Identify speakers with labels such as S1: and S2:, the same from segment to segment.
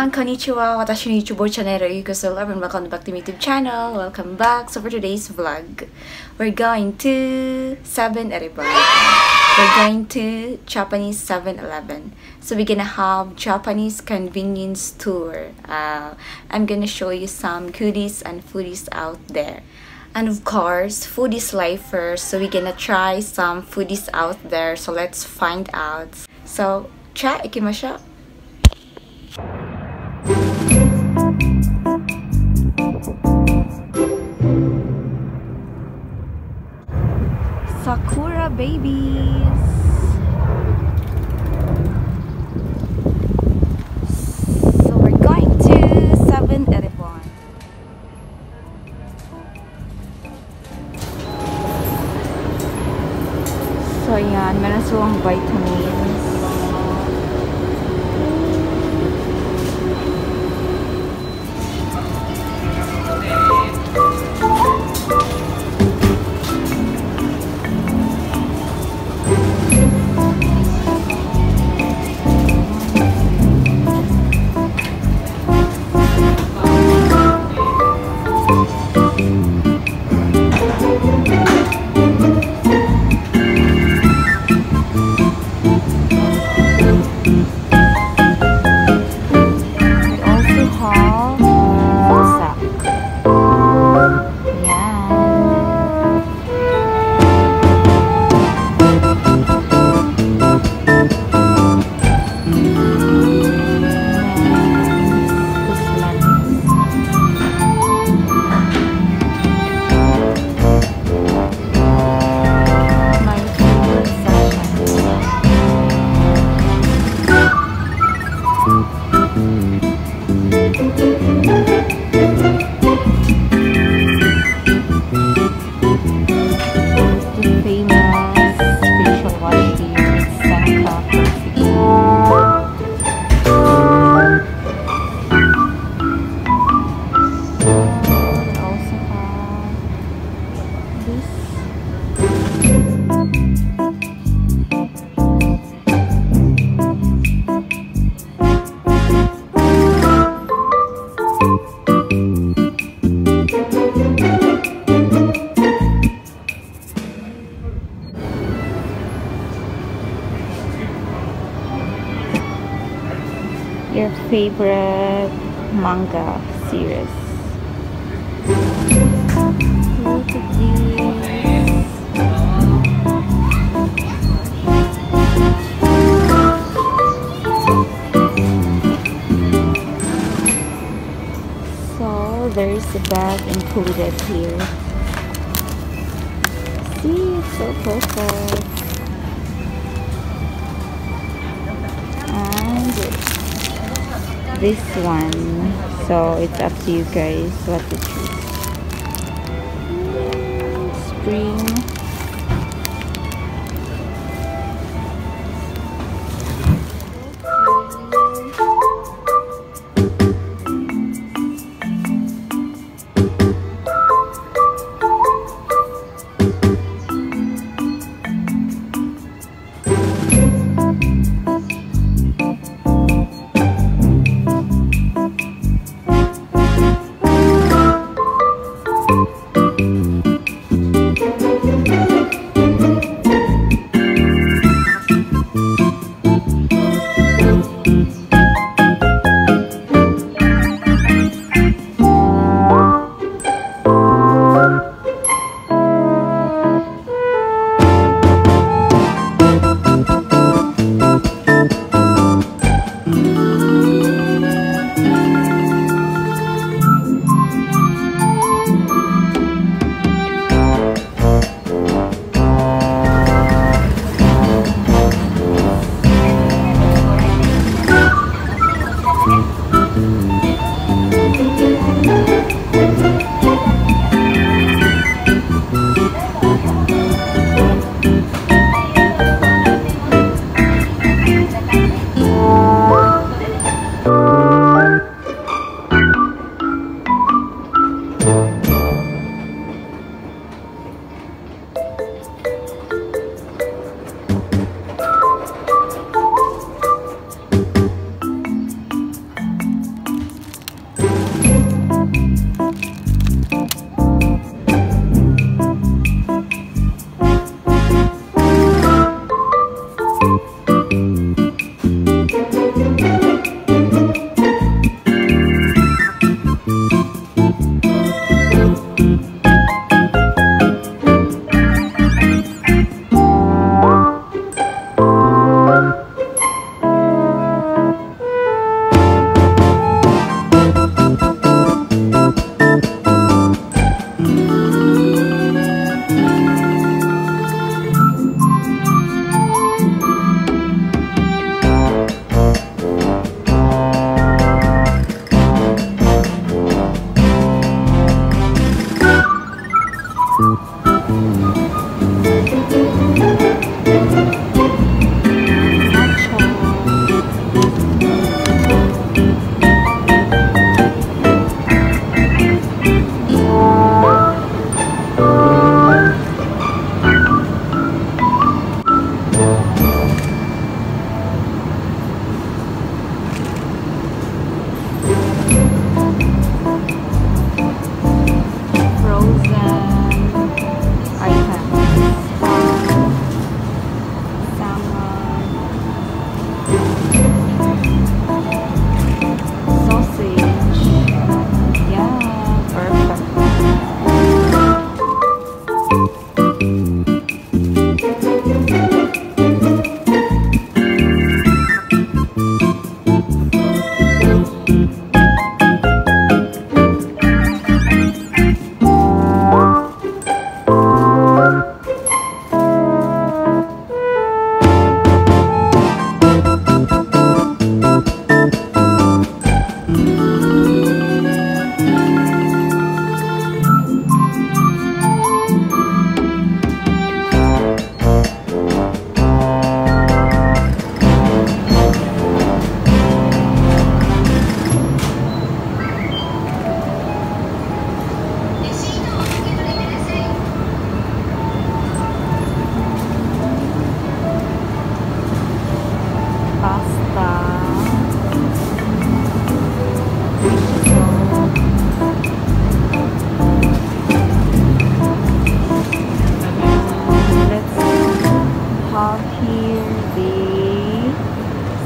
S1: Minasan, konnichiwa, watashi no YouTuber channel Yuko and welcome back to my YouTube channel. Welcome back. So for today's vlog, we're going to 7-Eleven. We're going to Japanese 7-Eleven. So we're gonna have Japanese convenience tour. I'm gonna show you some goodies and foodies out there. And of course, food is life first. So we're gonna try some foodies out there. So let's find out. So, try ikimashou. Sakura babies. So we're going to 7-Eleven. So yan, meron silang vitamins. Your favorite manga series. Look at these. So there's a bag included here. See, it's so perfect. This one, so it's up to you guys what to choose. Spring.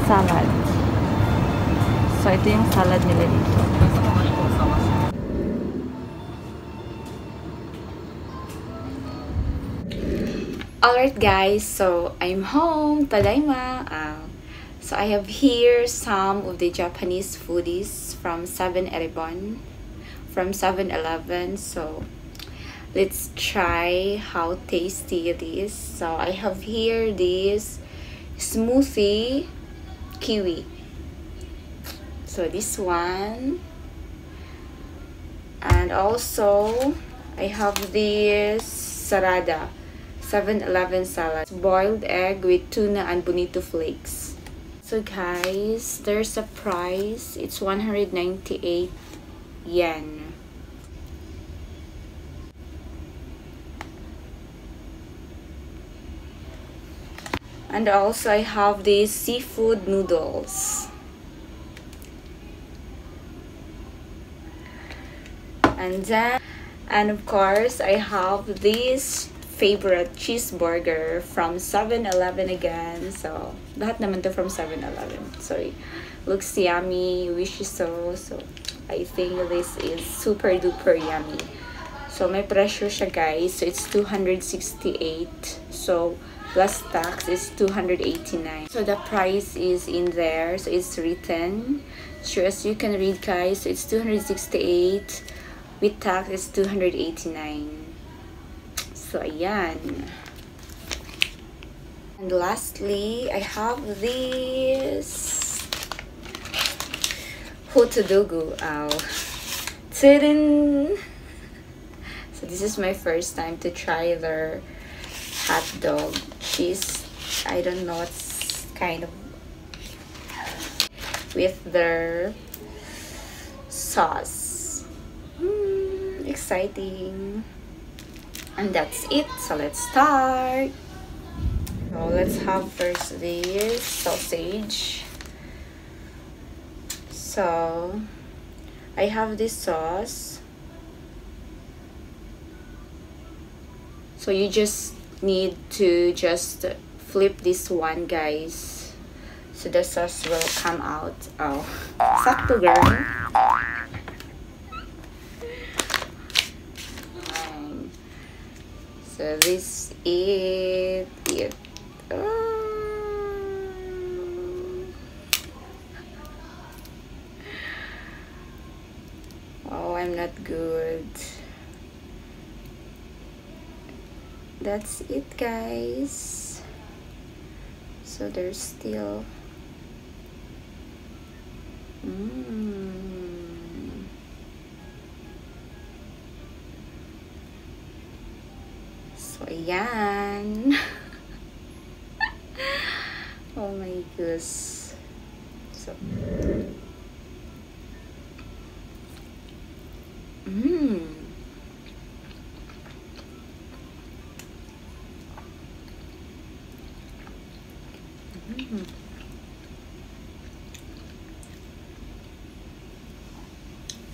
S1: salad. So, ito yung salad nila dito. Alright guys, so I'm home. Tadaima! So I have here some of the Japanese foodies from 7-Eleven. From 7-Eleven. So let's try how tasty it is. So I have here this smoothie kiwi. So this one. And also I have this sarada 7-Eleven salad, boiled egg with tuna and bonito flakes. So guys, there's a price. It's 198 yen. And also I have these seafood noodles. And of course I have this favorite cheeseburger from 7-Eleven again. So lahat naman to from 7-Eleven. So it looks yummy, wishy so I think this is super duper yummy. So may presyo siya guys. So it's 268. So plus tax is 289. So the price is in there. So it's written. So as you can read guys, so it's 268. With tax is 289. So ayan. And lastly, I have this hotodogu. Tadin! So this is my first time to try their hot dog cheese. I don't know what's kind of with their sauce. Exciting. And that's it. So let's start. So let's have first this sausage. So I have this sauce. So you just need to just flip this one guys. So the sauce will come out. Oh, sakto girl. So this is it. Oh, I'm not good. That's it guys. So there's still So, ayan. Oh my gosh. So,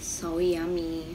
S1: so yummy.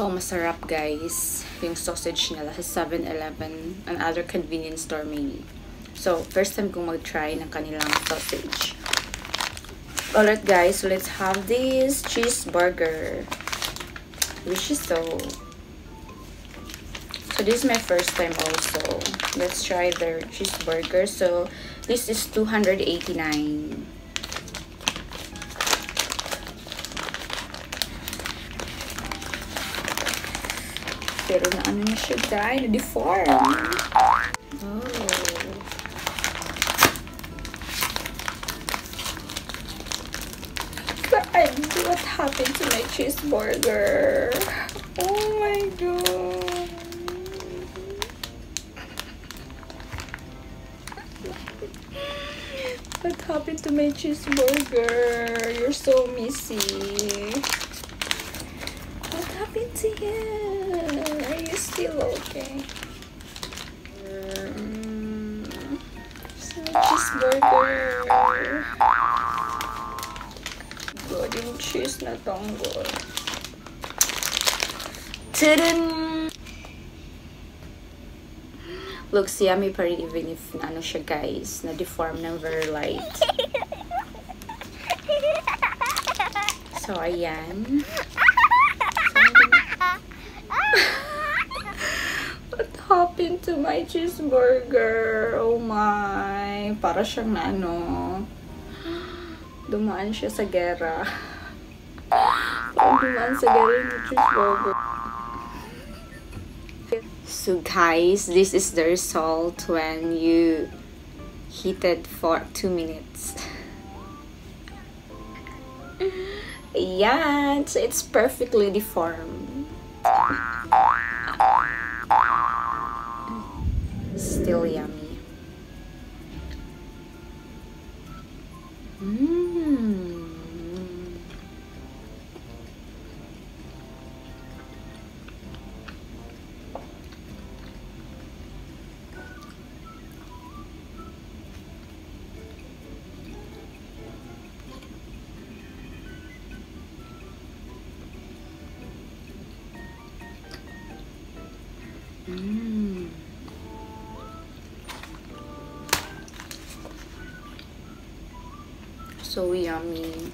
S1: So, masarap guys. Yung sausage nila sa 7-Eleven and other convenience store maybe. So, first time kong mag-try ng kanilang sausage. Alright guys, so let's have this cheeseburger. Which is so this is my first time also. Let's try their cheeseburger. So, this is $289. Pero na ano na siya guys, na-deform. Oh. God, what happened to my cheeseburger? Oh my god. What happened to my cheeseburger? You're so messy. What happened to you? Are you still okay? So cheeseburger. God, yung cheese na tanggol. Tadam! Looks yummy pa rin even if ano siya guys, na-deform ng very light. So, ayan. What happened to my cheeseburger? Oh my. Para siyang na ano. Dumaan siya sa gera. Dumaan sa gera yung cheeseburger. So guys, this is the result when you heat it for 2 minutes. Yeah, it's perfectly deformed. Still yummy. So yummy.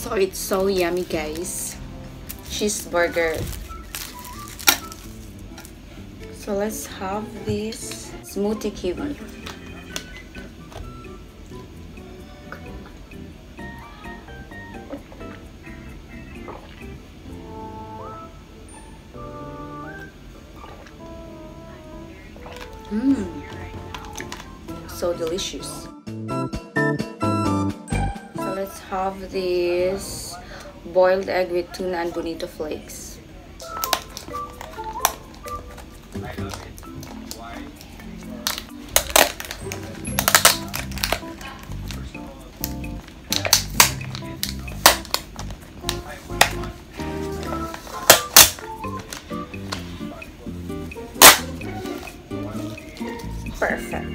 S1: So it's so yummy, guys. Cheeseburger. So let's have this smoothie kiwi. So delicious. So let's have this boiled egg with tuna and bonito flakes. Perfect.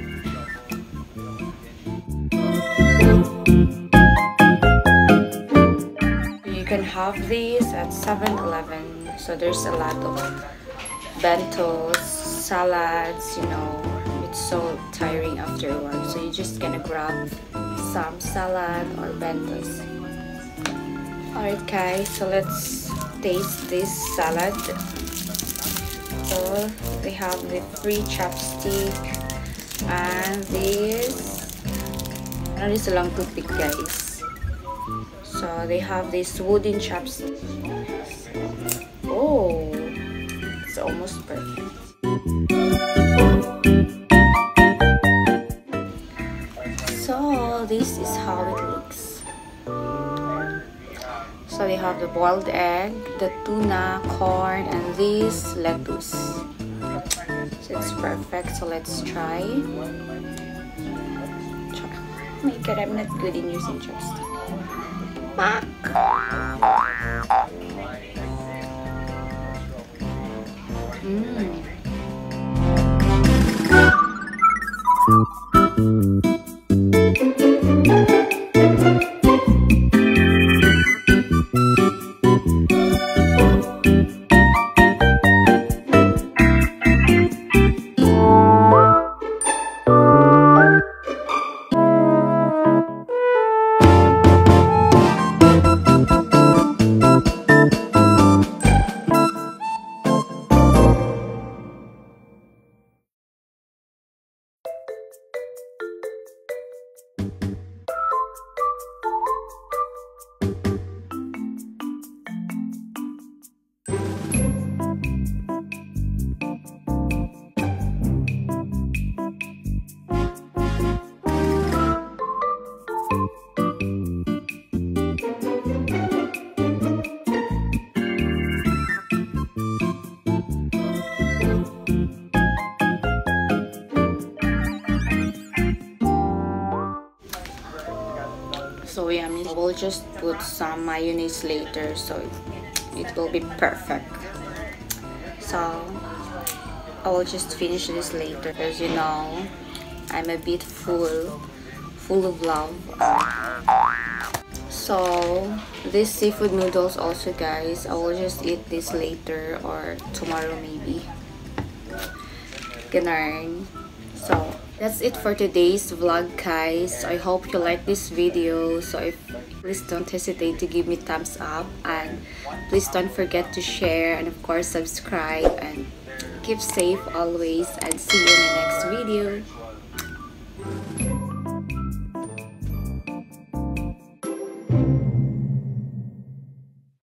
S1: You can have these at 7-Eleven. So there's a lot of bentos, salads, you know. It's so tiring after work. So you're just gonna grab some salad or bentos. Alright guys, so let's taste this salad. So they have the free chopstick and this is a long toothpick, guys. So they have this wooden chopstick. Oh, it's almost perfect. So this is how it looks. So they have the boiled egg, the tuna, corn, and this lettuce. So it's perfect. So let's try. Oh my god, I'm not good in using chopstick. Mac. So yummy. We'll just put some mayonnaise later, so it will be perfect. So I will just finish this later because you know I'm a bit full of love. So this seafood noodles also, guys, I will just eat this later or tomorrow maybe. Ganarn. So that's it for today's vlog, guys. I hope you like this video. So please don't hesitate to give me thumbs up, and please don't forget to share, and of course subscribe, and keep safe always, and see you in the next video.